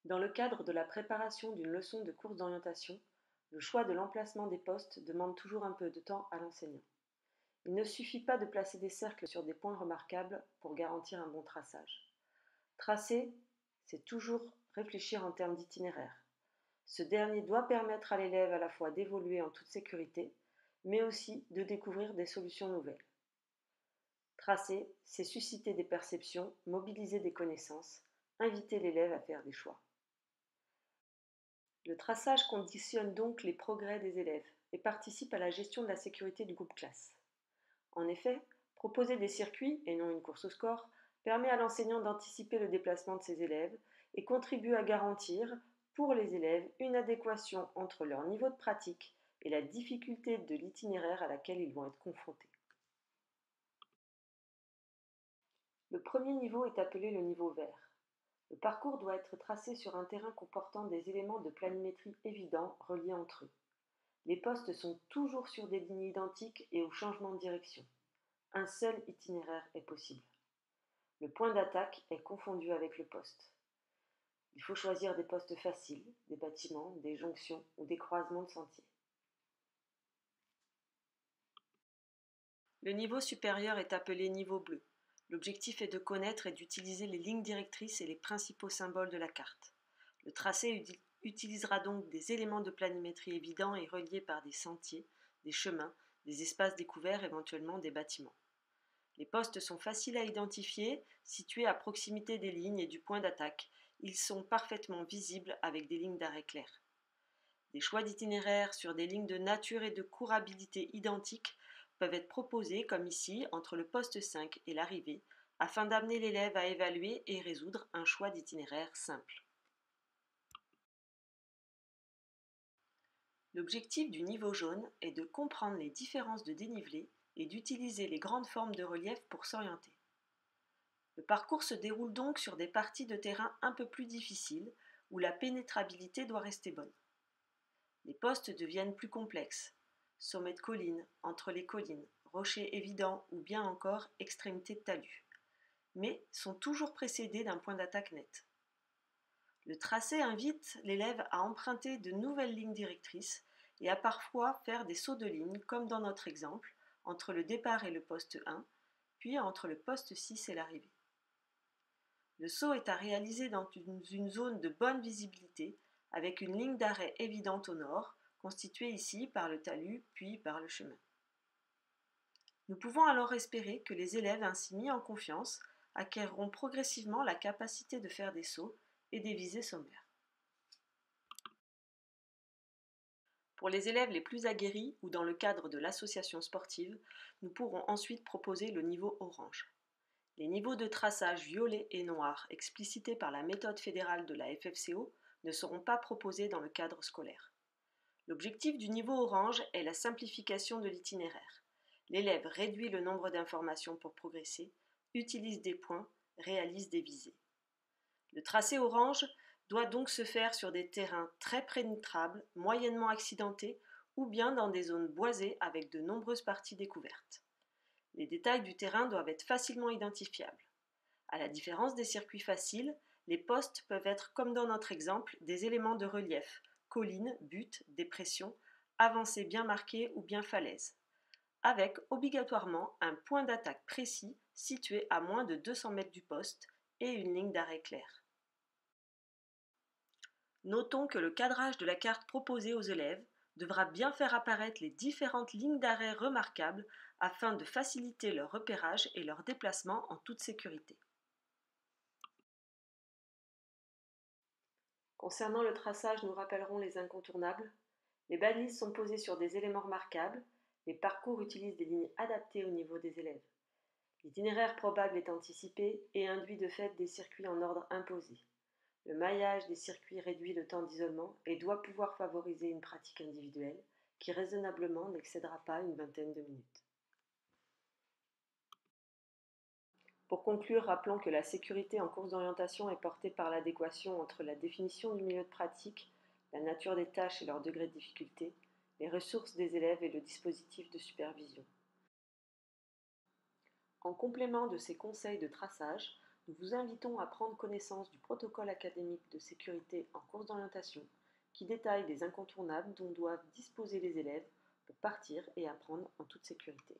Dans le cadre de la préparation d'une leçon de course d'orientation, le choix de l'emplacement des postes demande toujours un peu de temps à l'enseignant. Il ne suffit pas de placer des cercles sur des points remarquables pour garantir un bon traçage. Tracer, c'est toujours réfléchir en termes d'itinéraire. Ce dernier doit permettre à l'élève à la fois d'évoluer en toute sécurité, mais aussi de découvrir des solutions nouvelles. Tracer, c'est susciter des perceptions, mobiliser des connaissances, inviter l'élève à faire des choix. Le traçage conditionne donc les progrès des élèves et participe à la gestion de la sécurité du groupe classe. En effet, proposer des circuits, et non une course au score, permet à l'enseignant d'anticiper le déplacement de ses élèves et contribue à garantir, pour les élèves, une adéquation entre leur niveau de pratique et la difficulté de l'itinéraire à laquelle ils vont être confrontés. Le premier niveau est appelé le niveau vert. Le parcours doit être tracé sur un terrain comportant des éléments de planimétrie évidents reliés entre eux. Les postes sont toujours sur des lignes identiques et au changement de direction. Un seul itinéraire est possible. Le point d'attaque est confondu avec le poste. Il faut choisir des postes faciles, des bâtiments, des jonctions ou des croisements de sentiers. Le niveau supérieur est appelé niveau bleu. L'objectif est de connaître et d'utiliser les lignes directrices et les principaux symboles de la carte. Le tracé utilisera donc des éléments de planimétrie évidents et reliés par des sentiers, des chemins, des espaces découverts, éventuellement des bâtiments. Les postes sont faciles à identifier, situés à proximité des lignes et du point d'attaque. Ils sont parfaitement visibles avec des lignes d'arrêt claires. Des choix d'itinéraire sur des lignes de nature et de courabilité identiques peuvent être proposés, comme ici, entre le poste 5 et l'arrivée, afin d'amener l'élève à évaluer et résoudre un choix d'itinéraire simple. L'objectif du niveau jaune est de comprendre les différences de dénivelé et d'utiliser les grandes formes de relief pour s'orienter. Le parcours se déroule donc sur des parties de terrain un peu plus difficiles, où la pénétrabilité doit rester bonne. Les postes deviennent plus complexes. Sommets de collines, entre les collines, rochers évidents ou bien encore extrémités de talus, mais sont toujours précédés d'un point d'attaque net. Le tracé invite l'élève à emprunter de nouvelles lignes directrices et à parfois faire des sauts de ligne, comme dans notre exemple, entre le départ et le poste 1, puis entre le poste 6 et l'arrivée. Le saut est à réaliser dans une zone de bonne visibilité, avec une ligne d'arrêt évidente au nord, constituée ici par le talus puis par le chemin. Nous pouvons alors espérer que les élèves ainsi mis en confiance acquerront progressivement la capacité de faire des sauts et des visées sommaires. Pour les élèves les plus aguerris ou dans le cadre de l'association sportive, nous pourrons ensuite proposer le niveau orange. Les niveaux de traçage violet et noir explicités par la méthode fédérale de la FFCO ne seront pas proposés dans le cadre scolaire. L'objectif du niveau orange est la simplification de l'itinéraire. L'élève réduit le nombre d'informations pour progresser, utilise des points, réalise des visées. Le tracé orange doit donc se faire sur des terrains très pénétrables, moyennement accidentés ou bien dans des zones boisées avec de nombreuses parties découvertes. Les détails du terrain doivent être facilement identifiables. À la différence des circuits faciles, les postes peuvent être, comme dans notre exemple, des éléments de relief, collines, buttes, dépressions, avancées bien marquées ou bien falaises, avec obligatoirement un point d'attaque précis situé à moins de 200 mètres du poste et une ligne d'arrêt claire. Notons que le cadrage de la carte proposée aux élèves devra bien faire apparaître les différentes lignes d'arrêt remarquables afin de faciliter leur repérage et leur déplacement en toute sécurité. Concernant le traçage, nous rappellerons les incontournables. Les balises sont posées sur des éléments remarquables. Les parcours utilisent des lignes adaptées au niveau des élèves. L'itinéraire probable est anticipé et induit de fait des circuits en ordre imposé. Le maillage des circuits réduit le temps d'isolement et doit pouvoir favoriser une pratique individuelle qui raisonnablement n'excédera pas une vingtaine de minutes. Pour conclure, rappelons que la sécurité en course d'orientation est portée par l'adéquation entre la définition du milieu de pratique, la nature des tâches et leur degré de difficulté, les ressources des élèves et le dispositif de supervision. En complément de ces conseils de traçage, Nous vous invitons à prendre connaissance du protocole académique de sécurité en course d'orientation qui détaille les incontournables dont doivent disposer les élèves pour partir et apprendre en toute sécurité.